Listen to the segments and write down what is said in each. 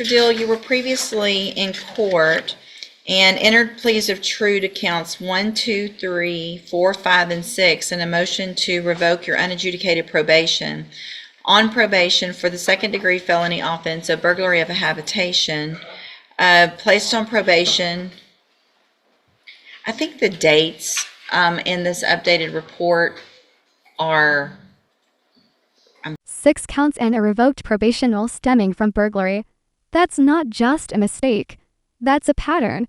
Mr. Dill, you were previously in court and entered pleas of true to counts 1, 2, 3, 4, 5, and 6 in a motion to revoke your unadjudicated probation. On probation for the second-degree felony offense of burglary of a habitation, placed on probation. I think the dates in this updated report are 6 counts and a revoked probation while stemming from burglary. That's not just a mistake. That's a pattern.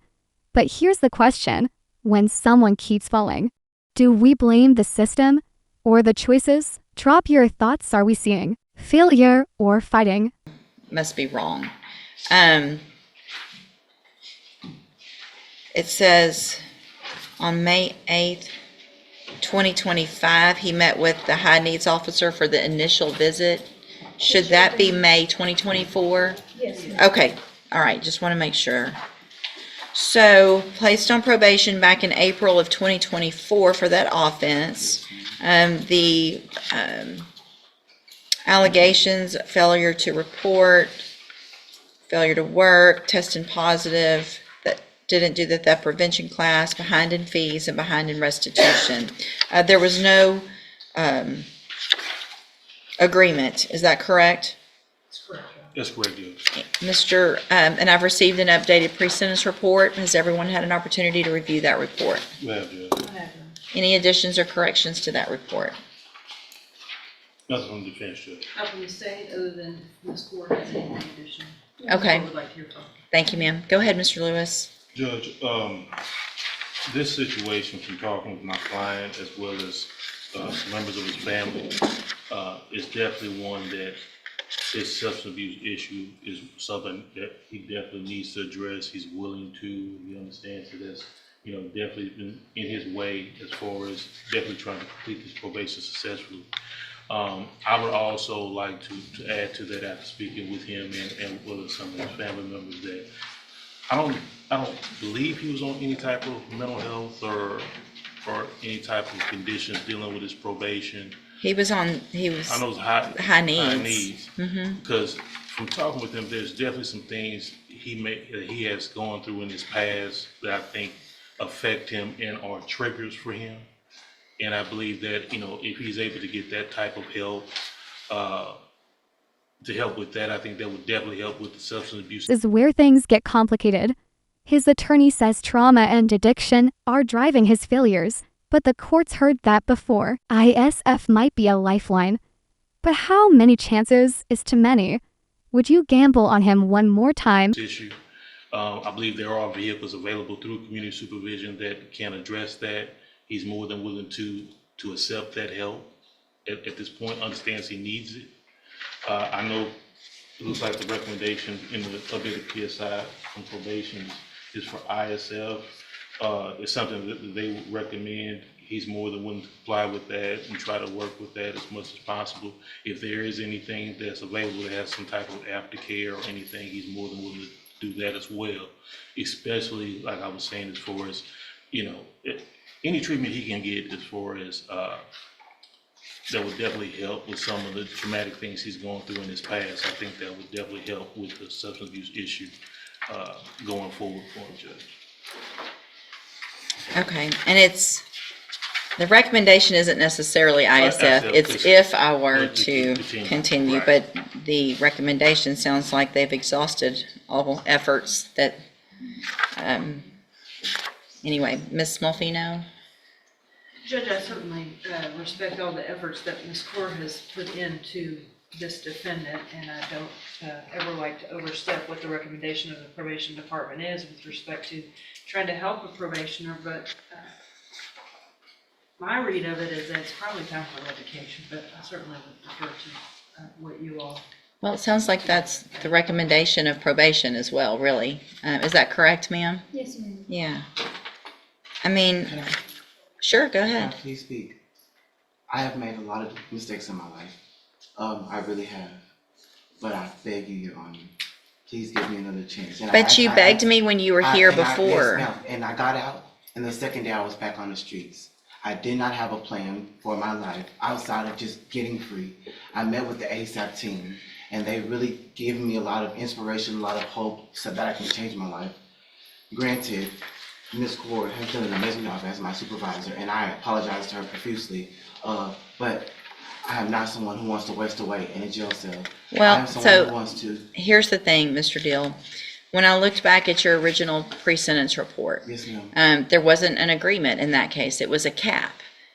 But here's the question. When someone keeps falling, do we blame the system or the choices? Drop your thoughts. Are we seeing failure or fighting? Must be wrong. It says on May 8th, 2025, he met with the high needs officer for the initial visit. Should that be May 2024? Yes. Okay, all right, just want to make sure. So, placed on probation back in April of 2024 for that offense. The allegations, failure to report, failure to work, testing positive, that didn't do the theft prevention class, behind in fees, and behind in restitution. There was no agreement, is that correct? That's correct. That's correct, yes. And I've received an updated pre-sentence report. Has everyone had an opportunity to review that report? You have, Judge. I have them. Any additions or corrections to that report? Nothing from the defense, Judge. Not from the state, other than Ms. Court has anything additional. Okay. I would like to hear from. Thank you, ma'am. Go ahead, Mr. Lewis. Judge, this situation, from talking with my client as well as members of his family, is definitely one that his substance abuse issue is something that he definitely needs to address. He's willing to, he understands that that's, definitely been in his way as far as definitely trying to complete this probation successfully. I would also like to add to that after speaking with him and with some of his family members that I don't believe he was on any type of mental health or any type of conditions dealing with his probation. He was I know it's high needs. Because from talking with him, there's definitely some things he has gone through in his past that I think affect him and are triggers for him. And I believe that, if he's able to get that type of help, to help with that, I think that would definitely help with the substance abuse. This is where things get complicated. His attorney says trauma and addiction are driving his failures, but the courts heard that before. ISF might be a lifeline. But how many chances is too many? Would you gamble on him one more time? Issue. I believe there are vehicles available through community supervision that can address that. He's more than willing to accept that help at this point, understands he needs it. I know it looks like the recommendation in the updated PSI from probation is for ISF. It's something that they would recommend. He's more than willing to comply with that and try to work with that as much as possible. If there is anything that's available that has some type of aftercare or anything, he's more than willing to do that as well. Especially, like I was saying, as far as, any treatment he can get as far as that would definitely help with some of the traumatic things he's gone through in his past. I think that would definitely help with the substance abuse issue going forward for him, Judge. Okay, and the recommendation isn't necessarily ISF. It's if I were to continue, right. But the recommendation sounds like they've exhausted all efforts that, anyway, Ms. Smolfino? Judge, I certainly respect all the efforts that Ms. Court has put into this defendant, and I don't ever like to overstep what the recommendation of the probation department is with respect to trying to help a probationer, but my read of it is that it's probably time for revocation, but I certainly would defer to what you all. Well, it sounds like that's the recommendation of probation as well, really. Is that correct, ma'am? Yes, ma'am. Yeah. I mean, sure, go Can I ahead. please speak? I have made a lot of mistakes in my life. I really have. But I beg you, Your Honor, please give me another chance. And But you begged me when you were here before. Yes, ma'am. And I got out, and the second day I was back on the streets. I did not have a plan for my life outside of just getting free. I met with the ASAP team, and they really gave me a lot of inspiration, a lot of hope, so that I can change my life. Granted, Ms. Core has done an amazing job as my supervisor, and I apologize to her profusely, but I am not someone who wants to waste away in a jail cell. Well, I am someone so who wants to. here's the thing, Mr. Deal. When I looked back at your original pre-sentence report, Yes, ma'am. there wasn't an agreement in that case. It was a cap.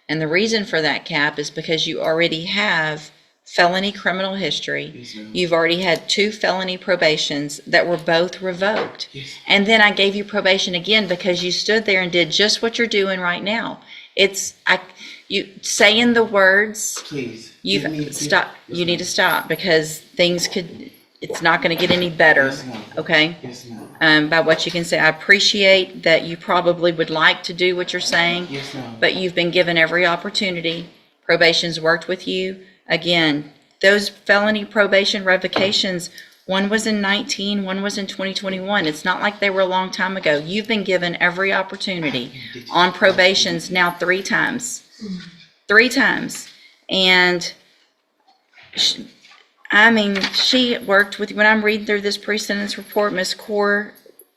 And the reason for that cap is because you already have felony criminal history. Yes, ma'am. You've already had 2 felony probations that were both revoked. Yes. And then I gave you probation again because you stood there and did just what you're doing right now. You saying the words, Please. you give me- stop. Yes, You need ma'am. to stop because it's not going to get any better. Yes, ma'am. Okay? Yes, ma'am. By what you can say. I appreciate that you probably would like to do what you're saying, Yes, ma'am. but you've been given every opportunity. Probation's worked with you. Again, those felony probation revocations, one was in 19, one was in 2021. It's not like they were a long time ago. You've been given every opportunity on probations now 3 times. 3 times. And she worked with, when I'm reading through this pre-sentence report, Ms. Core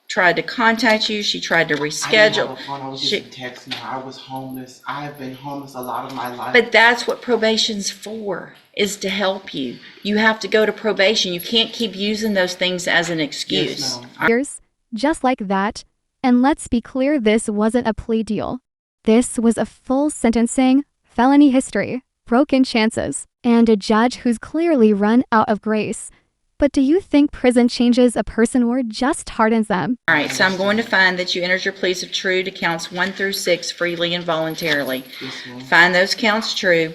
tried to contact you. She tried to I didn't reschedule. have a phone. I was She- just texting her. I was homeless. I have been homeless a lot of my life. But that's what probation's for, is to help you. You have to go to probation. You can't keep using those things as an excuse. Yes, ma'am. Years, just like that. And let's be clear, this wasn't a plea deal. This was a full sentencing, felony history, broken chances, and a judge who's clearly run out of grace. But do you think prison changes a person or just hardens them? All right, so I'm going to find that you entered your pleas of true to counts 1 through 6 freely and voluntarily. Yes, ma'am. Find those counts true.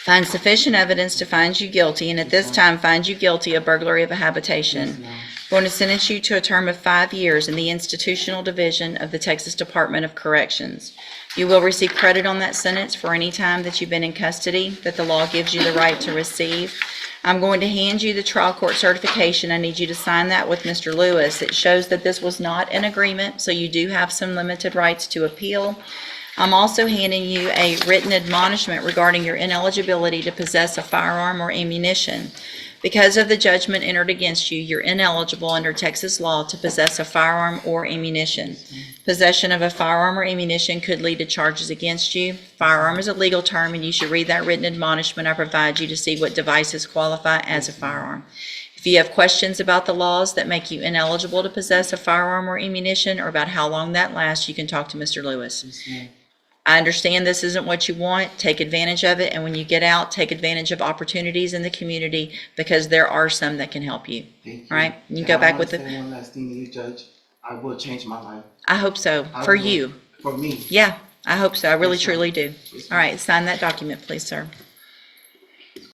Find sufficient evidence to find you guilty, and at this time, find you guilty of burglary of a Yes, habitation. ma'am. Going to sentence you to a term of 5 years in the institutional division of the Texas Department of Corrections. You will receive credit on that sentence for any time that you've been in custody that the law gives you the right to receive. I'm going to hand you the trial court certification. I need you to sign that with Mr. Lewis. It shows that this was not an agreement, so you do have some limited rights to appeal. I'm also handing you a written admonishment regarding your ineligibility to possess a firearm or ammunition. Because of the judgment entered against you, you're ineligible under Texas law to possess a firearm or ammunition. Possession of a firearm or ammunition could lead to charges against you. Firearm is a legal term, and you should read that written admonishment I provide you to see what devices qualify as a firearm. If you have questions about the laws that make you ineligible to possess a firearm or ammunition, or about how long that lasts, you can talk to Mr. Lewis. Yes, ma'am. I understand this isn't what you want. Take advantage of it, and when you get out, take advantage of opportunities in the community, because there are some that can help you. Thank you. All right? You can And go I back wanna with say the, one last thing to you, Judge. I will change my life. I hope so, I for will. you. For me. Yeah, I hope so. I really Yes, ma'am. truly do. Yes, All ma'am. right, sign that document, please, sir.